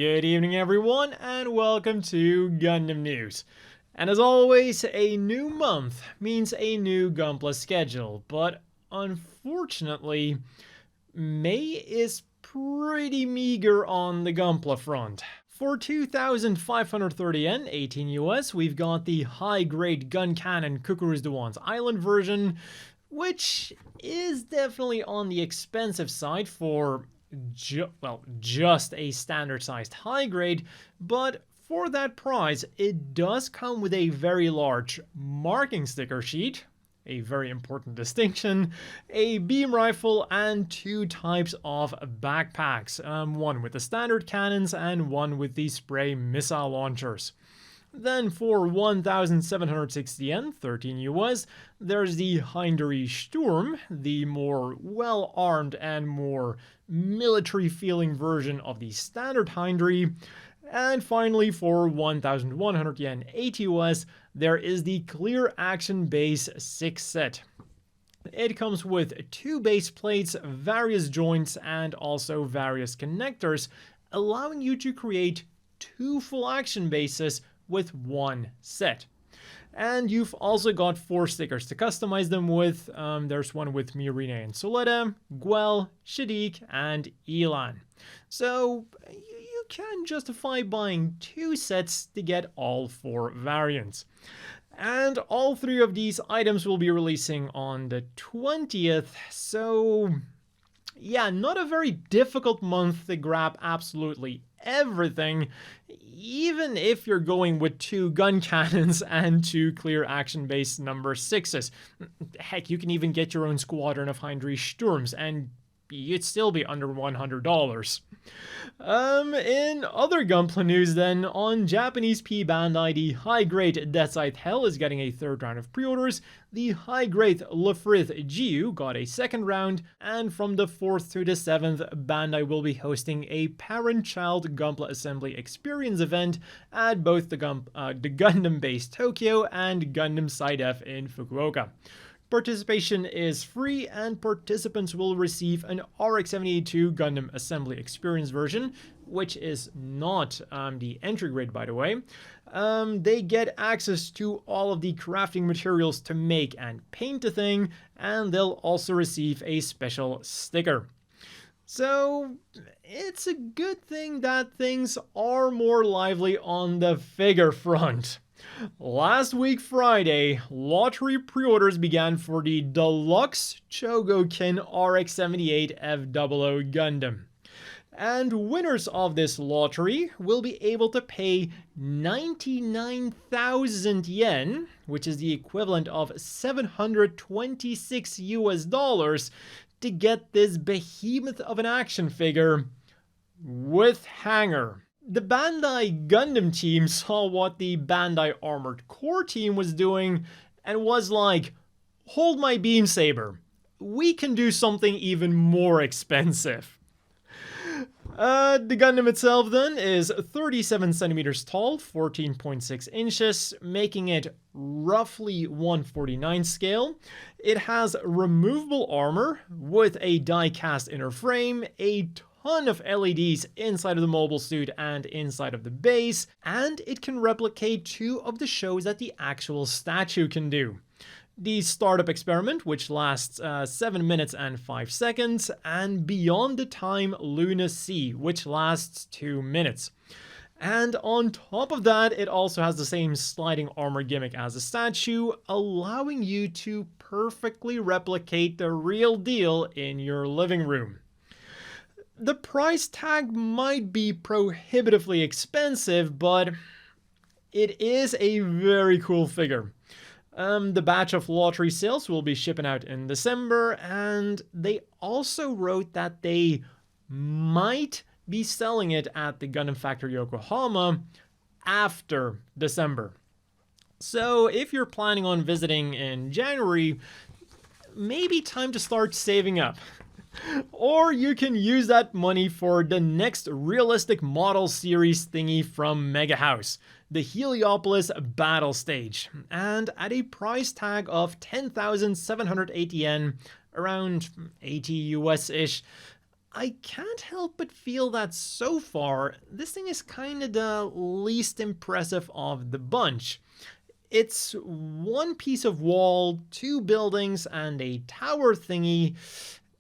Good evening everyone and welcome to Gundam News. And as always, a new month means a new Gunpla schedule, but unfortunately, May is pretty meager on the Gunpla front. For 2,530 Yen, 18 US, we've got the high-grade gun cannon Kukuru's Dewan's Island version, which is definitely on the expensive side for just a standard-sized high-grade, but for that price, it does come with a very large marking sticker sheet, a very important distinction, a beam rifle, and two types of backpacks, one with the standard cannons and one with the spray missile launchers. Then for 1,760 Yen, 13 US, there's the Hindari Sturm, the more well-armed and more military-feeling version of the standard Hindari. And finally, for 1,100 Yen, 8 US, there is the Clear Action Base 6 set. It comes with two base plates, various joints, and also various connectors, allowing you to create two full action bases with one set. And you've also got 4 stickers to customize them with. There's one with Miorine and Suletta, Guel, Shadiq, and Elan. So you can justify buying 2 sets to get all 4 variants. And all 3 of these items will be releasing on the 20th, so yeah, not a very difficult month to grab absolutely everything, even if you're going with 2 gun cannons and 2 clear action base number 6s. Heck, you can even get your own squadron of Hindari Sturms and you'd still be under $100. In other Gunpla news then, on Japanese P-Bandai, the high-grade Death Scythe Hell is getting a 3rd round of pre-orders, the high-grade Lefrith Jiu got a 2nd round, and from the 4th to the 7th, Bandai will be hosting a parent-child Gunpla assembly experience event at both the Gundam base Tokyo and Gundam Side F in Fukuoka. Participation is free and participants will receive an RX-78 Gundam Assembly Experience version, which is not the entry grade, by the way. They get access to all of the crafting materials to make and paint the thing, and they'll also receive a special sticker. So it's a good thing that things are more lively on the figure front. Last week Friday, lottery pre-orders began for the deluxe Chogokin RX-78 F00 Gundam. And winners of this lottery will be able to pay 99,000 yen, which is the equivalent of 726 US dollars, to get this behemoth of an action figure with Hangar. The Bandai Gundam team saw what the Bandai Armored Core team was doing and was like, hold my beam saber, we can do something even more expensive. The Gundam itself then is 37 centimeters tall, 14.6 inches, making it roughly 1/49 scale. It has removable armor with a die-cast inner frame, a ton of LEDs inside of the mobile suit and inside of the base, and it can replicate 2 of the shows that the actual statue can do. The startup experiment, which lasts 7 minutes and 5 seconds, and Beyond the Time Luna Sea, which lasts 2 minutes. And on top of that, it also has the same sliding armor gimmick as the statue, allowing you to perfectly replicate the real deal in your living room. The price tag might be prohibitively expensive, but it is a very cool figure. The batch of lottery sales will be shipping out in December, and they also wrote that they might be selling it at the Gundam Factory Yokohama after December. So if you're planning on visiting in January, maybe time to start saving up. Or you can use that money for the next realistic model series thingy from Mega House, the Heliopolis Battle Stage, and at a price tag of 10,780 yen, around 80 US-ish, I can't help but feel that so far, this thing is kind of the least impressive of the bunch. It's one piece of wall, two buildings, and a tower thingy,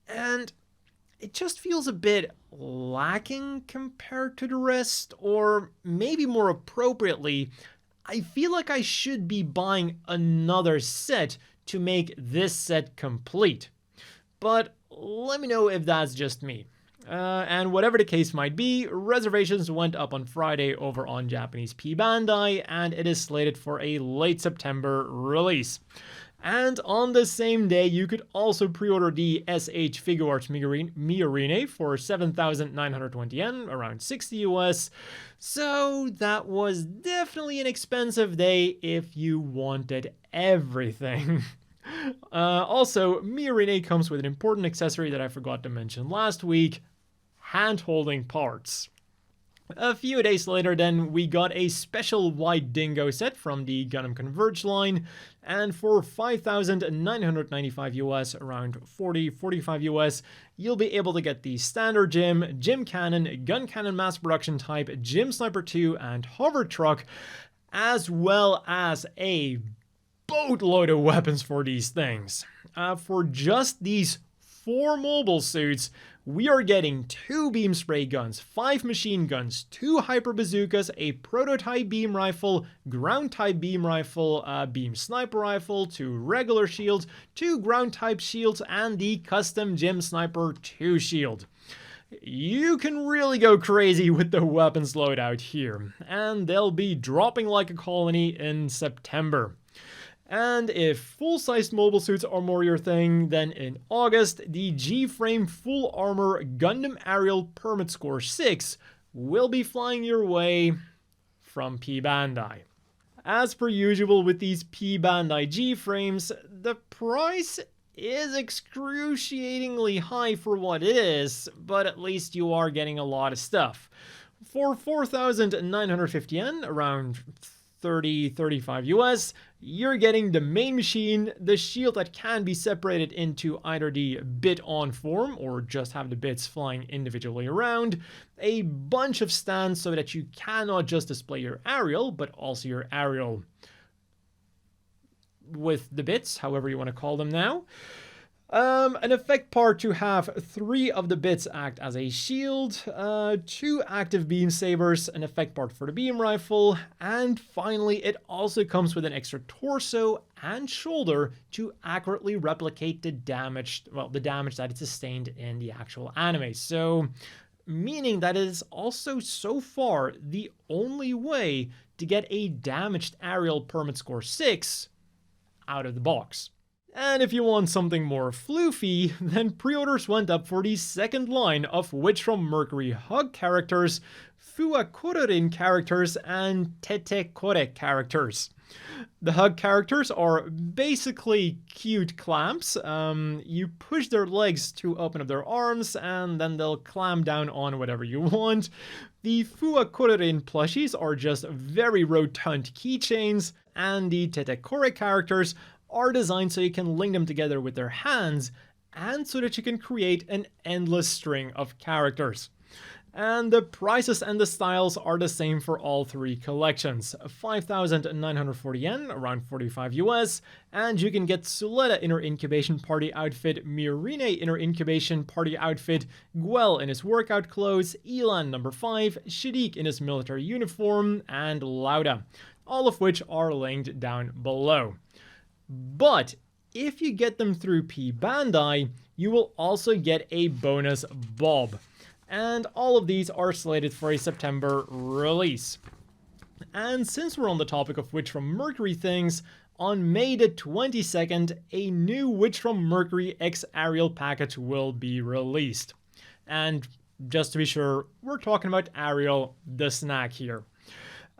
and it just feels a bit lacking compared to the rest, or maybe more appropriately, I feel like I should be buying another set to make this set complete. But let me know if that's just me. And whatever the case might be, reservations went up on Friday over on Japanese P-Bandai, and it is slated for a late September release. And on the same day, you could also pre-order the SHFiguarts Miorine for 7,920 yen, around 60 US. So that was definitely an expensive day if you wanted everything. Also, Miorine comes with an important accessory that I forgot to mention last week: hand-holding parts. A few days later then, we got a special white Dingo set from the Gundam Converge line, and for 5,995 US, around 45 US, you'll be able to get the standard Gym Cannon, Gun Cannon Mass Production Type, Gym Sniper 2, and Hover Truck, as well as a boatload of weapons for these things. For just these 4 mobile suits, we are getting 2 beam spray guns, 5 machine guns, 2 hyper bazookas, a prototype beam rifle, ground type beam rifle, beam sniper rifle, 2 regular shields, 2 ground type shields, and the custom Gym Sniper 2 shield. You can really go crazy with the weapons loadout here, and they'll be dropping like a colony in September. And if full-sized mobile suits are more your thing, then in August, the G-Frame Full Armor Gundam Aerial Permet Score 6 will be flying your way from P-Bandai. As per usual with these P-Bandai G-Frames, the price is excruciatingly high for what it is, but at least you are getting a lot of stuff. For 4,950 yen, around 35 US, you're getting the main machine, the shield that can be separated into either the bit-on form or just have the bits flying individually around, a bunch of stands so that you cannot just display your aerial, but also your aerial with the bits, however you want to call them now. An effect part to have 3 of the bits act as a shield, 2 active beam sabers, an effect part for the beam rifle, and finally it also comes with an extra torso and shoulder to accurately replicate the damage that it sustained in the actual anime. So, meaning that it is also so far the only way to get a damaged aerial Permet Score 6 out of the box. And if you want something more floofy, then pre-orders went up for the second line of Witch from Mercury Hug characters, Fuakurorin characters, and Tetekore characters. The Hug characters are basically cute clamps. You push their legs to open up their arms, and then they'll clamp down on whatever you want. The Fuakurorin plushies are just very rotund keychains, and the Tetekore characters are designed so you can link them together with their hands, and so that you can create an endless string of characters. And the prices and the styles are the same for all 3 collections. 5,940 yen, around 45 US, and you can get Suletta in her incubation party outfit, Miorine in her incubation party outfit, Guel in his workout clothes, Elan number 5, Shadiq in his military uniform, and Lauda, all of which are linked down below. But if you get them through P-Bandai, you will also get a bonus Bob. And all of these are slated for a September release. And since we're on the topic of Witch from Mercury things, on May the 22nd, a new Witch from Mercury X Ariel package will be released. And just to be sure, we're talking about Ariel, the snack here.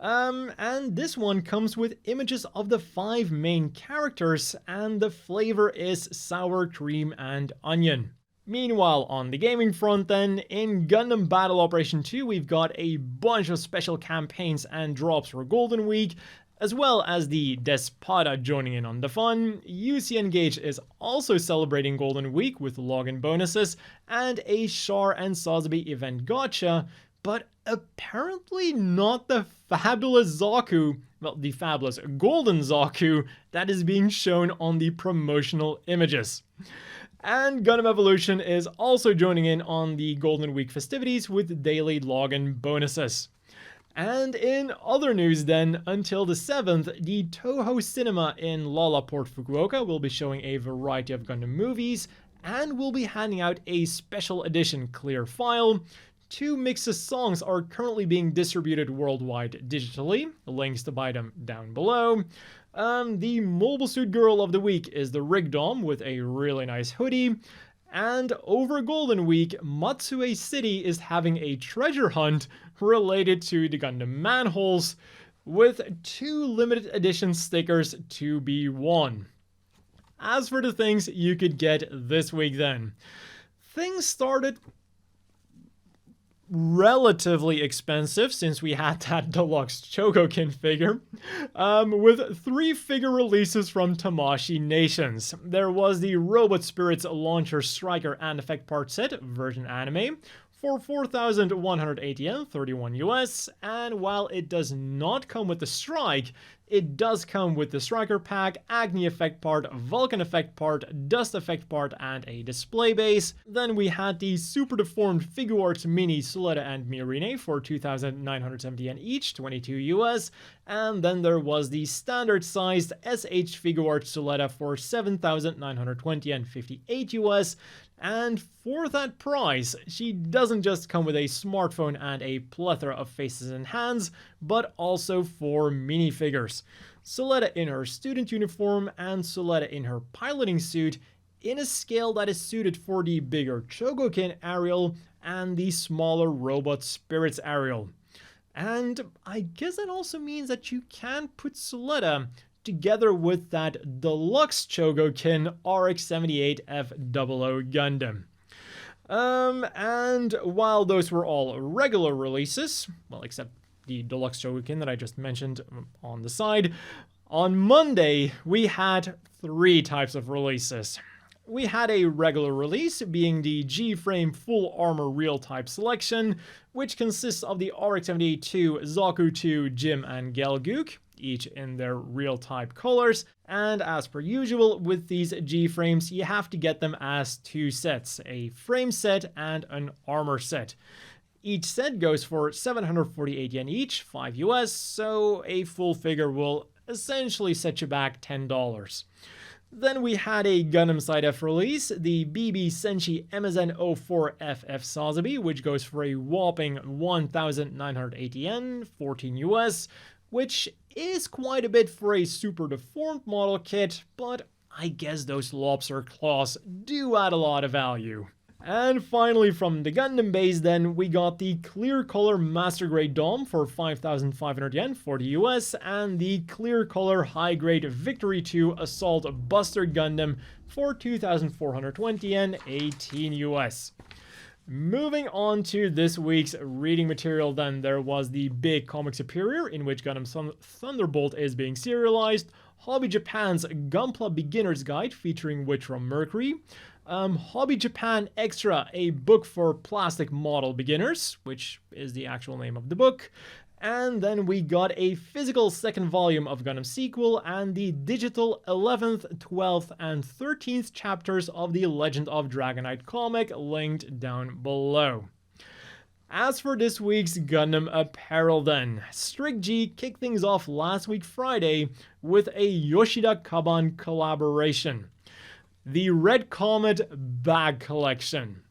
And this one comes with images of the 5 main characters, and the flavor is sour cream and onion. Meanwhile, on the gaming front then, in Gundam Battle Operation 2, we've got a bunch of special campaigns and drops for Golden Week, As well as the Despada joining in on the fun, UC Engage is also celebrating Golden Week with login bonuses and a Char and Sazabi event gotcha, but apparently not the fabulous Zaku, well, the fabulous Golden Zaku that is being shown on the promotional images. And Gundam Evolution is also joining in on the Golden Week festivities with daily login bonuses. And in other news then, until the 7th, the Toho Cinema in Lalaport, Fukuoka will be showing a variety of Gundam movies and will be handing out a special edition clear file. 2 mixes songs are currently being distributed worldwide digitally. Links to buy them down below. The Mobile Suit Girl of the Week is the Rigdom with a really nice hoodie. And over Golden Week, Matsue City is having a treasure hunt related to the Gundam Manholes, with 2 limited edition stickers to be won. As for the things you could get this week then, things started relatively expensive since we had that deluxe Chogokin figure, with 3 figure releases from Tamashii Nations. There was the Robot Spirits Launcher Striker and Effect Part Set version anime for 4,180 yen, 31 US, and while it does not come with the Strike, it does come with the Striker Pack, Agni Effect Part, Vulcan Effect Part, Dust Effect Part, and a display base. Then we had the Super Deformed Figuarts Mini Suletta and Miorine for 2,970 yen each, 22 US, and then there was the standard sized SHFiguarts Suletta for 7,920 yen, 58 US. And for that price, she doesn't just come with a smartphone and a plethora of faces and hands, but also 4 minifigures. Suletta in her student uniform and Suletta in her piloting suit, in a scale that is suited for the bigger Chogokin Ariel and the smaller Robot Spirits Ariel. And I guess that also means that you can put Suletta together with that deluxe Chogokin RX-78F00 Gundam. And while those were all regular releases, well, except the deluxe Chogokin that I just mentioned on the side, on Monday we had 3 types of releases. We had a regular release, being the G-Frame Full Armor Real Type Selection, which consists of the RX-78-2, Zaku-2, Jim, and Gelgook, each in their real type colors, and as per usual with these G-frames, you have to get them as 2 sets, a frame set and an armor set. Each set goes for 748 yen each, 5 US, so a full figure will essentially set you back $10. Then we had a Gundam Side F release, the BB Senshi MSN04 FF Sazabi, which goes for a whopping 1,980 yen, 14 US, which is quite a bit for a super deformed model kit, but I guess those lobster claws do add a lot of value. And finally from the Gundam base then, we got the clear color Master Grade Dom for 5,500 yen, 40 US, and the clear color high grade Victory 2 Assault Buster Gundam for 2,420 yen, 18 US. Moving on to this week's reading material then, there was the Big Comic Superior, in which Gundam Thunderbolt is being serialized, Hobby Japan's Gunpla Beginner's Guide featuring Witch from Mercury, Hobby Japan Extra, a book for plastic model beginners, which is the actual name of the book, and then we got a physical 2nd volume of Gundam Sequel and the digital 11th, 12th, and 13th chapters of the Legend of Dragonite comic, linked down below. As for this week's Gundam apparel then, Strict G kicked things off last week Friday with a Yoshida Kaban collaboration, the Red Comet Bag Collection,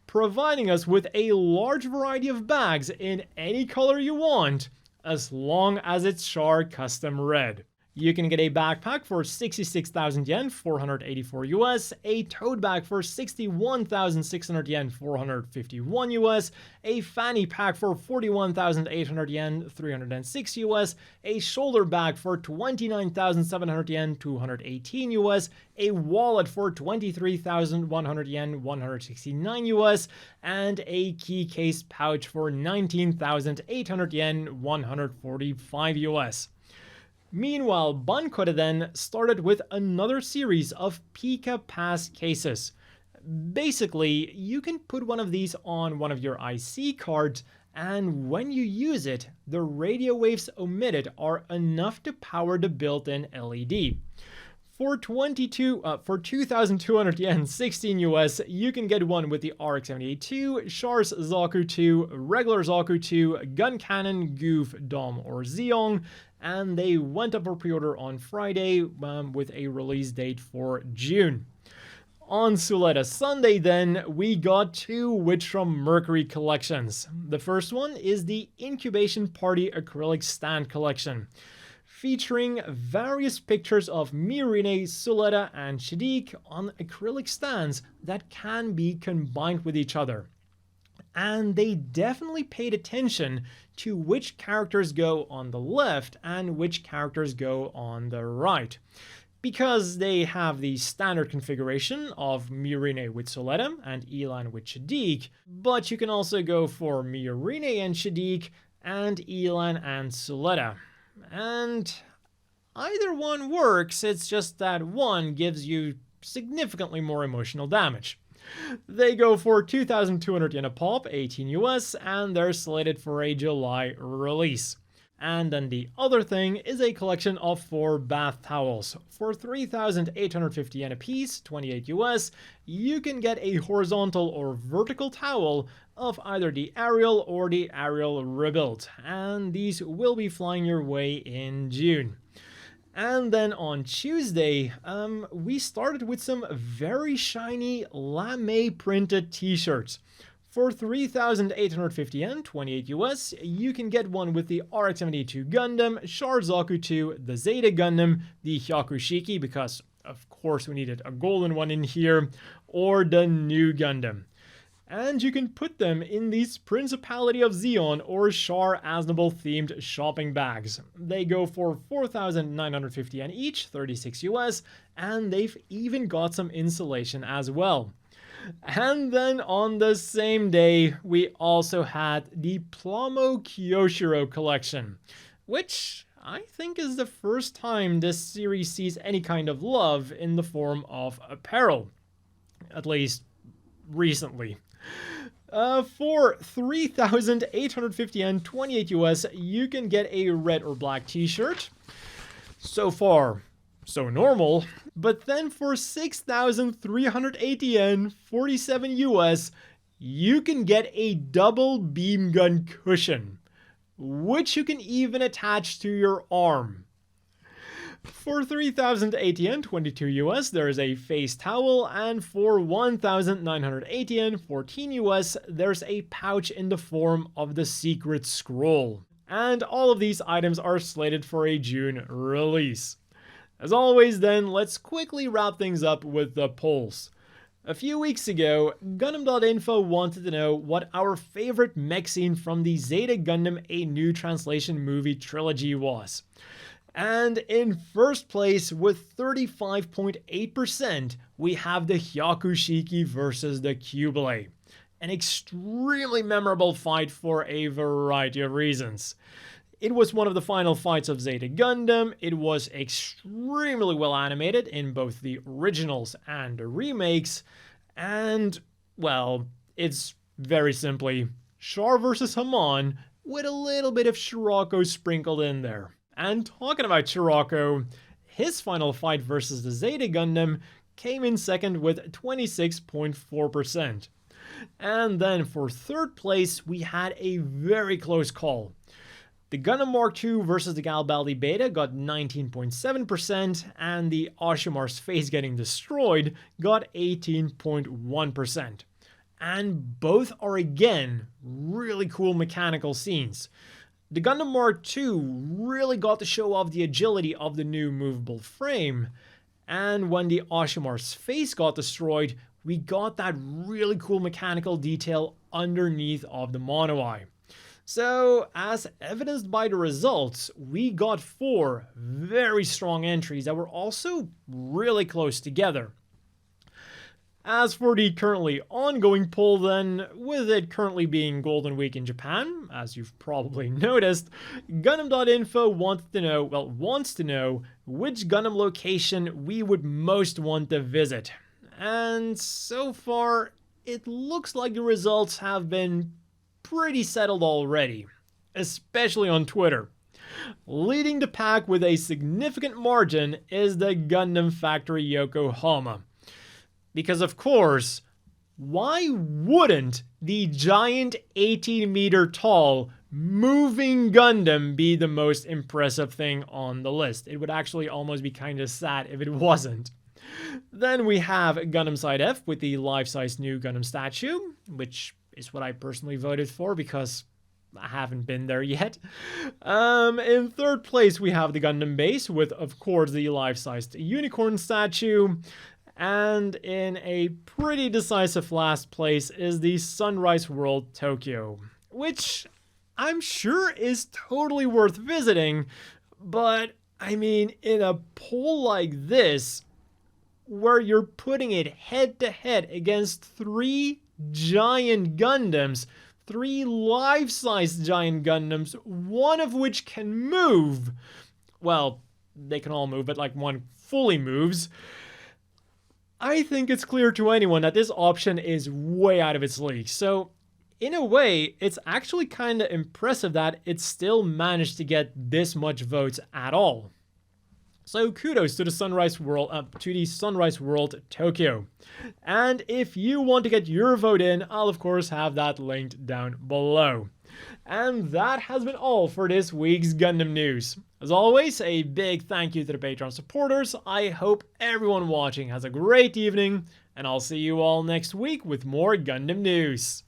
providing us with a large variety of bags in any color you want, as long as it's Char Custom Red. You can get a backpack for 66,000 yen, 484 US, a tote bag for 61,600 yen, 451 US, a fanny pack for 41,800 yen, 306 US, a shoulder bag for 29,700 yen, 218 US, a wallet for 23,100 yen, 169 US, and a key case pouch for 19,800 yen, 145 US. Meanwhile, Bancore then started with another series of Pika Pass cases. Basically, you can put one of these on one of your IC cards, and when you use it, the radio waves emitted are enough to power the built-in LED. For 2,200 yen, 16 US, you can get one with the RX-78-2, Char's Zaku 2, regular Zaku 2, Gun Cannon, Goof, Dom, or Zeong, and they went up for pre-order on Friday with a release date for June. On Suletta Sunday then, we got two Witch from Mercury collections. The first one is the Incubation Party Acrylic Stand collection, featuring various pictures of Miorine, Suletta, and Shaddiq on acrylic stands that can be combined with each other. And they definitely paid attention to which characters go on the left and which characters go on the right, because they have the standard configuration of Miorine with Suletta and Elan with Shaddiq, but you can also go for Miorine and Shaddiq and Elan and Suletta. And either one works, it's just that one gives you significantly more emotional damage. They go for 2,200 yen a pop, 18 US, and they're slated for a July release. And then the other thing is a collection of 4 bath towels. For 3,850 yen a piece, 28 US, you can get a horizontal or vertical towel of either the Ariel or the Ariel Rebuilt, and these will be flying your way in June. And then on Tuesday, we started with some very shiny lame printed t-shirts. For 3,850 yen, 28 US, you can get one with the RX-72 Gundam, Char Zaku 2, the Zeta Gundam, the Hyakushiki, because of course we needed a golden one in here, or the new Gundam. And you can put them in these Principality of Zeon or Char Aznable themed shopping bags. They go for 4,950 yen each, 36 US, and they've even got some insulation as well. And then on the same day, we also had the Plomo Kyoshiro collection, which I think is the first time this series sees any kind of love in the form of apparel, at least recently. For 3,850 yen, 28 US, you can get a red or black t-shirt. So far, so normal. But then for 6,380 yen, 47 US, you can get a double beam gun cushion, which you can even attach to your arm. For 3,080 yen, 22 US, there is a face towel, and for 1,980 yen, 14 US, there's a pouch in the form of the Secret Scroll. And all of these items are slated for a June release. As always then, let's quickly wrap things up with the polls. A few weeks ago, Gundam.info wanted to know what our favorite mech scene from the Zeta Gundam A New Translation movie trilogy was. And in first place with 35.8%, we have the Hyakushiki versus the Cubile. An extremely memorable fight for a variety of reasons. It was one of the final fights of Zeta Gundam, it was extremely well animated in both the originals and the remakes, and, well, it's very simply Char versus Haman with a little bit of Scirocco sprinkled in there. And talking about Scirocco, his final fight versus the Zeta Gundam came in second with 26.4%. And then for third place, we had a very close call. The Gundam Mark II versus the Garibaldi Beta got 19.7%, and the Oshimar's face getting destroyed got 18.1%. And both are again really cool mechanical scenes. The Gundam Mark II really got to show off the agility of the new movable frame, and when the Oshimar's face got destroyed, we got that really cool mechanical detail underneath of the mono-eye. So, as evidenced by the results, we got 4 very strong entries that were also really close together. As for the currently ongoing poll then, with it currently being Golden Week in Japan, as you've probably noticed, Gundam.info wants to know which Gundam location we would most want to visit. And so far, it looks like the results have been pretty settled already, especially on Twitter. Leading the pack with a significant margin is the Gundam Factory Yokohama. Because of course, why wouldn't the giant 18-meter tall moving Gundam be the most impressive thing on the list? It would actually almost be kind of sad if it wasn't. Then we have Gundam Side F with the life-size new Gundam statue, which is what I personally voted for because I haven't been there yet. In third place, we have the Gundam base with, of course, the life-sized unicorn statue. And in a pretty decisive last place is the Sunrise World Tokyo, which I'm sure is totally worth visiting, but I mean, in a poll like this, where you're putting it head to head against 3 giant Gundams, 3 life-size giant Gundams, one of which can move. Well, they can all move, but like one fully moves. I think it's clear to anyone that this option is way out of its league. So, in a way, it's actually kind of impressive that it still managed to get this much votes at all. So kudos to the Sunrise World Tokyo. And if you want to get your vote in, I'll of course have that linked down below. And that has been all for this week's Gundam news. As always, a big thank you to the Patreon supporters. I hope everyone watching has a great evening, and I'll see you all next week with more Gundam news.